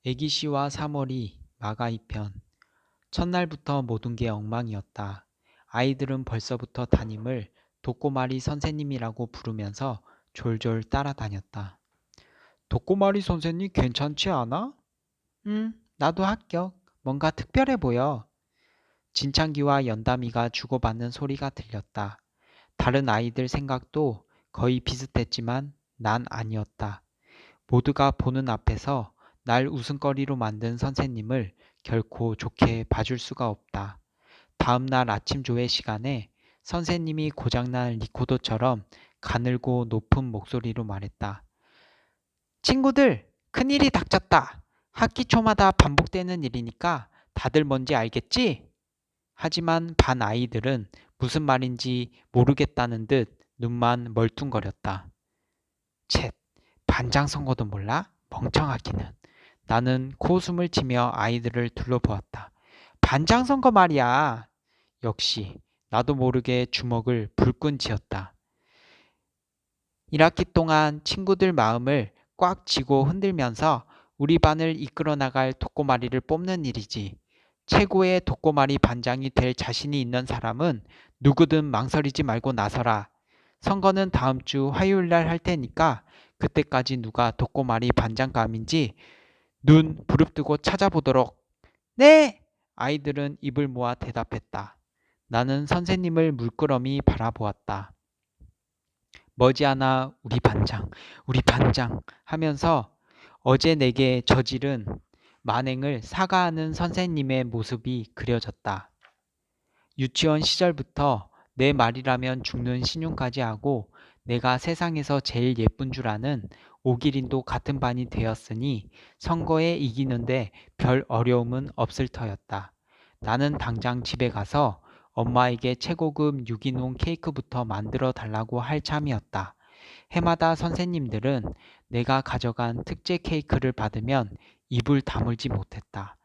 애기씨와 3월이 마가 2편. 첫날부터 모든 게 엉망이었다. 아이들은 벌써부터 담임을 독고마리 선생님이라고 부르면서 졸졸 따라다녔다. 독고마리 선생님 괜찮지 않아? 나도 합격. 뭔가 특별해 보여. 진창기와 연담이가 주고받는 소리가 들렸다. 다른 아이들 생각도 거의 비슷했지만 난 아니었다. 모두가 보는 앞에서 날 웃음거리로 만든 선생님을 결코 좋게 봐줄 수가 없다. 다음 날 아침 조회 시간에 선생님이 고장난 리코더처럼 가늘고 높은 목소리로 말했다. 친구들, 큰일이 닥쳤다. 학기 초마다 반복되는 일이니까 다들 뭔지 알겠지? 하지만 반 아이들은 무슨 말인지 모르겠다는 듯 눈만 멀뚱거렸다. 쳇, 반장 선거도 몰라? 멍청하기는. 나는 코웃음을 치며 아이들을 둘러보았다. 반장 선거 말이야. 역시 나도 모르게 주먹을 불끈 쥐었다. 1학기 동안 친구들 마음을 꽉 쥐고 흔들면서 우리 반을 이끌어 나갈 독고마리를 뽑는 일이지. 최고의 독고마리 반장이 될 자신이 있는 사람은 누구든 망설이지 말고 나서라. 선거는 다음 주 화요일 날 할 테니까 그때까지 누가 독고마리 반장감인지 눈 부릅뜨고 찾아보도록. 네! 아이들은 입을 모아 대답했다. 나는 선생님을 물끄러미 바라보았다. 머지않아 우리 반장 하면서 어제 내게 저지른 만행을 사과하는 선생님의 모습이 그려졌다. 유치원 시절부터 내 말이라면 죽는 신용까지 하고 내가 세상에서 제일 예쁜 줄 아는 오기린도 같은 반이 되었으니 선거에 이기는데 별 어려움은 없을 터였다. 나는 당장 집에 가서 엄마에게 최고급 유기농 케이크부터 만들어 달라고 할 참이었다. 해마다 선생님들은 내가 가져간 특제 케이크를 받으면 입을 다물지 못했다.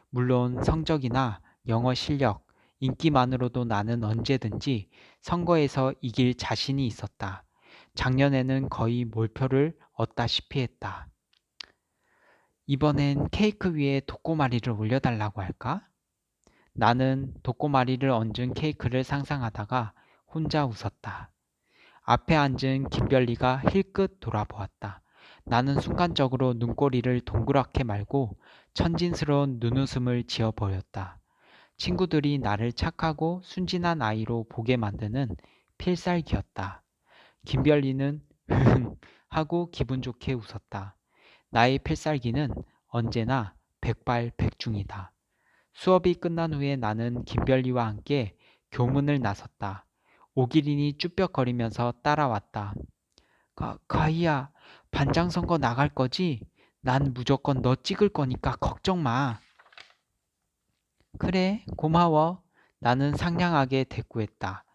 물론 성적이나 영어 실력, 인기만으로도 나는 언제든지 선거에서 이길 자신이 있었다. 작년에는 거의 몰표를 얻다시피 했다. 이번엔 케이크 위에 독고마리를 올려달라고 할까? 나는 독고마리를 얹은 케이크를 상상하다가 혼자 웃었다. 앞에 앉은 김별리가 힐끗 돌아보았다. 나는 순간적으로 눈꼬리를 동그랗게 말고 천진스러운 눈웃음을 지어 보였다. 친구들이 나를 착하고 순진한 아이로 보게 만드는 필살기였다. 김별리는 흐흥 하고 기분 좋게 웃었다. 나의 필살기는 언제나 백발백중이다. 수업이 끝난 후에 나는 김별리와 함께 교문을 나섰다. 오기린이 쭈뼛거리면서 따라왔다. 가희야, 반장 선거 나갈 거지? 난 무조건 너 찍을 거니까 걱정 마. 그래, 고마워. 나는 상냥하게 대꾸했다.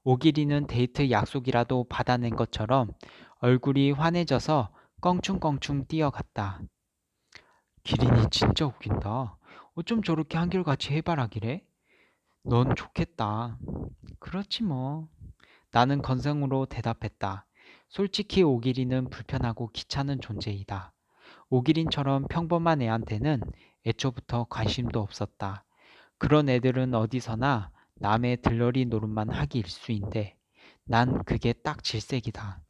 오기리는 데이트 약속이라도 받아낸 것처럼 얼굴이 환해져서 껑충껑충 뛰어갔다. 기린이 진짜 웃긴다. 어쩜 저렇게 한결같이 해바라기래? 넌 좋겠다. 그렇지 뭐. 나는 건성으로 대답했다. 솔직히 오기린은 불편하고 귀찮은 존재이다. 오기린처럼 평범한 애한테는 애초부터 관심도 없었다. 그런 애들은 어디서나 남의 들러리 노릇만 하기 일쑤인데 난 그게 딱 질색이다.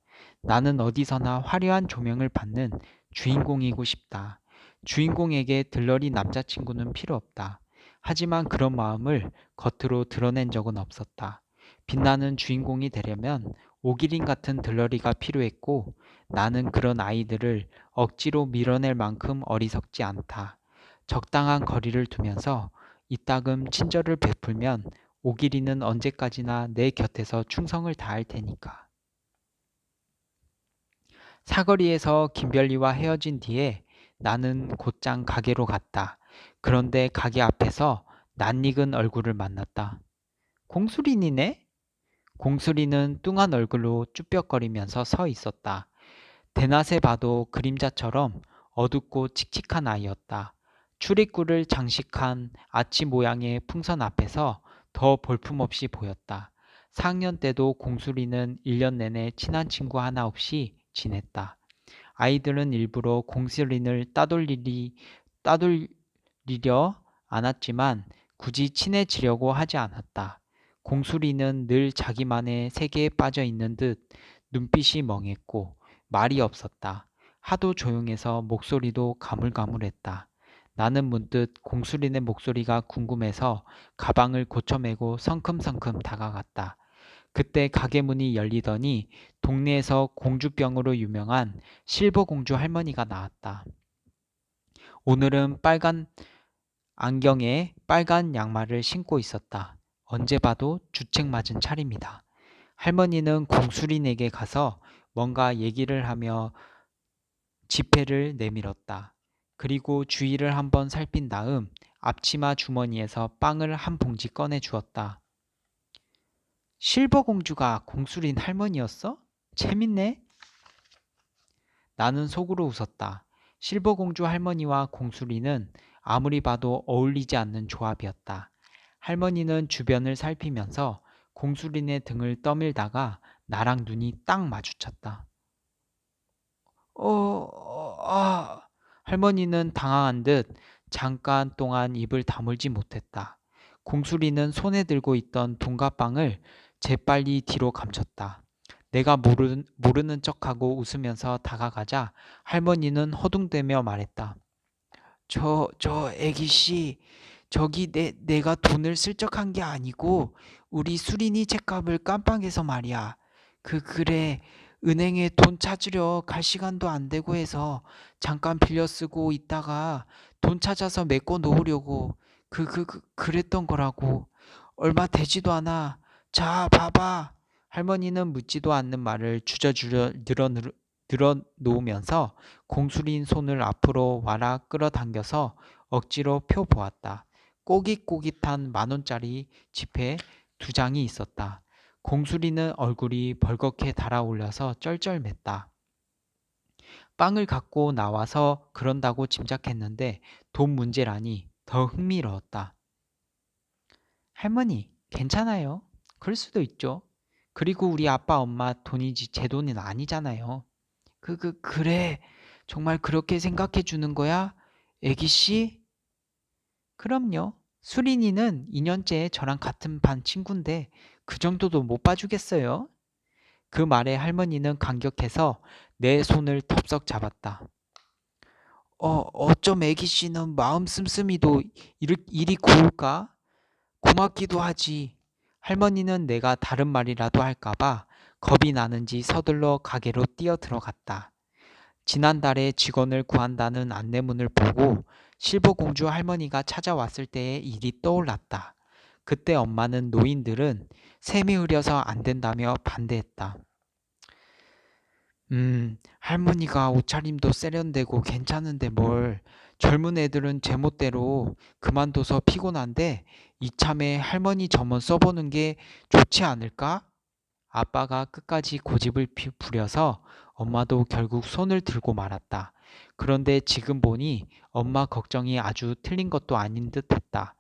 나는 어디서나 화려한 조명을 받는 주인공이고 싶다. 주인공에게 들러리 남자친구는 필요 없다. 하지만 그런 마음을 겉으로 드러낸 적은 없었다. 빛나는 주인공이 되려면 오기린 같은 들러리가 필요했고 나는 그런 아이들을 억지로 밀어낼 만큼 어리석지 않다. 적당한 거리를 두면서 이따금 친절을 베풀면 오기리는 언제까지나 내 곁에서 충성을 다할 테니까. 사거리에서 김별리와 헤어진 뒤에 나는 곧장 가게로 갔다. 그런데 가게 앞에서 낯익은 얼굴을 만났다. 공수린이네? 공수린은 뚱한 얼굴로 쭈뼛거리면서 서 있었다. 대낮에 봐도 그림자처럼 어둡고 칙칙한 아이였다. 출입구를 장식한 아치 모양의 풍선 앞에서 더 볼품없이 보였다. 4학년 때도 공수리는 1년 내내 친한 친구 하나 없이 지냈다. 아이들은 일부러 공수린을 따돌리려 않았지만 굳이 친해지려고 하지 않았다. 공수리는 늘 자기만의 세계에 빠져 있는 듯 눈빛이 멍했고 말이 없었다. 하도 조용해서 목소리도 가물가물했다. 나는 문득 공수린의 목소리가 궁금해서 가방을 고쳐매고 성큼성큼 다가갔다. 그때 가게 문이 열리더니 동네에서 공주병으로 유명한 실버공주 할머니가 나왔다. 오늘은 빨간 안경에 빨간 양말을 신고 있었다. 언제 봐도 주책 맞은 차림이다. 할머니는 공수린에게 가서 뭔가 얘기를 하며 지폐를 내밀었다. 그리고 주위를 한번 살핀 다음 앞치마 주머니에서 빵을 한 봉지 꺼내 주었다. 실버공주가 공수린 할머니였어? 재밌네. 나는 속으로 웃었다. 실버공주 할머니와 공수리는 아무리 봐도 어울리지 않는 조합이었다. 할머니는 주변을 살피면서 공수린의 등을 떠밀다가 나랑 눈이 딱 마주쳤다. 할머니는 당황한 듯 잠깐 동안 입을 다물지 못했다. 공수리는 손에 들고 있던 돈가빵을 재빨리 뒤로 감췄다. 내가 모르는 척하고 웃으면서 다가가자 할머니는 허둥대며 말했다. 애기씨, 저기 내가 돈을 슬쩍 한 게 아니고 우리 수린이 책값을 깜빡해서 말이야. 그래. 은행에 돈 찾으려 갈 시간도 안 되고 해서 잠깐 빌려 쓰고 있다가 돈 찾아서 메꿔 놓으려고 그랬던 거라고. 얼마 되지도 않아. 자, 봐봐. 할머니는 묻지도 않는 말을 주저주저 늘어놓으면서 공수린 손을 앞으로 와라 끌어당겨서 억지로 펴보았다. 꼬깃꼬깃한 10,000원짜리 지폐 2장이 있었다. 공수리는 얼굴이 벌겋게 달아올려서 쩔쩔맸다. 빵을 갖고 나와서 그런다고 짐작했는데 돈 문제라니 더 흥미로웠다. 할머니, 괜찮아요. 그럴 수도 있죠. 그리고 우리 아빠 엄마 돈이지 제 돈은 아니잖아요. 그래. 정말 그렇게 생각해 주는 거야? 애기씨? 그럼요. 수린이는 2년째 저랑 같은 반 친구인데 그 정도도 못 봐주겠어요? 그 말에 할머니는 감격해서 내 손을 덥석 잡았다. 어쩜 애기씨는 마음 씀씀이도 이리 고울까? 고맙기도 하지. 할머니는 내가 다른 말이라도 할까봐 겁이 나는지 서둘러 가게로 뛰어 들어갔다. 지난달에 직원을 구한다는 안내문을 보고 실버공주 할머니가 찾아왔을 때의 일이 떠올랐다. 그때 엄마는 노인들은 셈이 흐려서 안 된다며 반대했다. 할머니가 옷차림도 세련되고 괜찮은데 뭘. 젊은 애들은 제멋대로 그만둬서 피곤한데 이참에 할머니 점원 써보는 게 좋지 않을까? 아빠가 끝까지 고집을 부려서 엄마도 결국 손을 들고 말았다. 그런데 지금 보니 엄마 걱정이 아주 틀린 것도 아닌 듯 했다.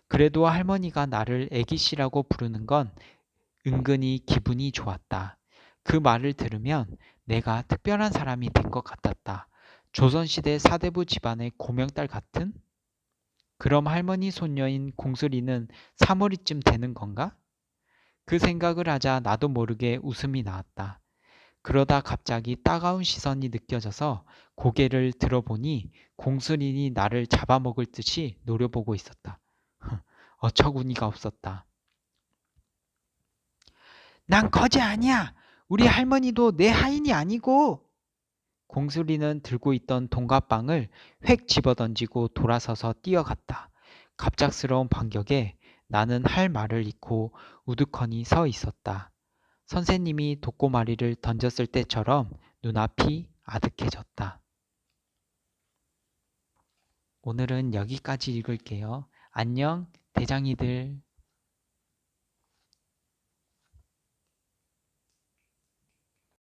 그래도 할머니가 나를 애기씨라고 부르는 건 은근히 기분이 좋았다. 그 말을 들으면 내가 특별한 사람이 된 것 같았다. 조선시대 사대부 집안의 고명딸 같은? 그럼 할머니 손녀인 공수리는 3월이쯤 되는 건가? 그 생각을 하자 나도 모르게 웃음이 나왔다. 그러다 갑자기 따가운 시선이 느껴져서 고개를 들어보니 공수린이 나를 잡아먹을 듯이 노려보고 있었다. 어처구니가 없었다. 난 거지 아니야. 우리 할머니도 내 하인이 아니고. 공수리는 들고 있던 돈가빵을 획 집어던지고 돌아서서 뛰어갔다. 갑작스러운 반격에 나는 할 말을 잃고 우두커니 서 있었다. 선생님이 독고마리를 던졌을 때처럼 눈앞이 아득해졌다. 오늘은 여기까지 읽을게요. 안녕, 대장이들.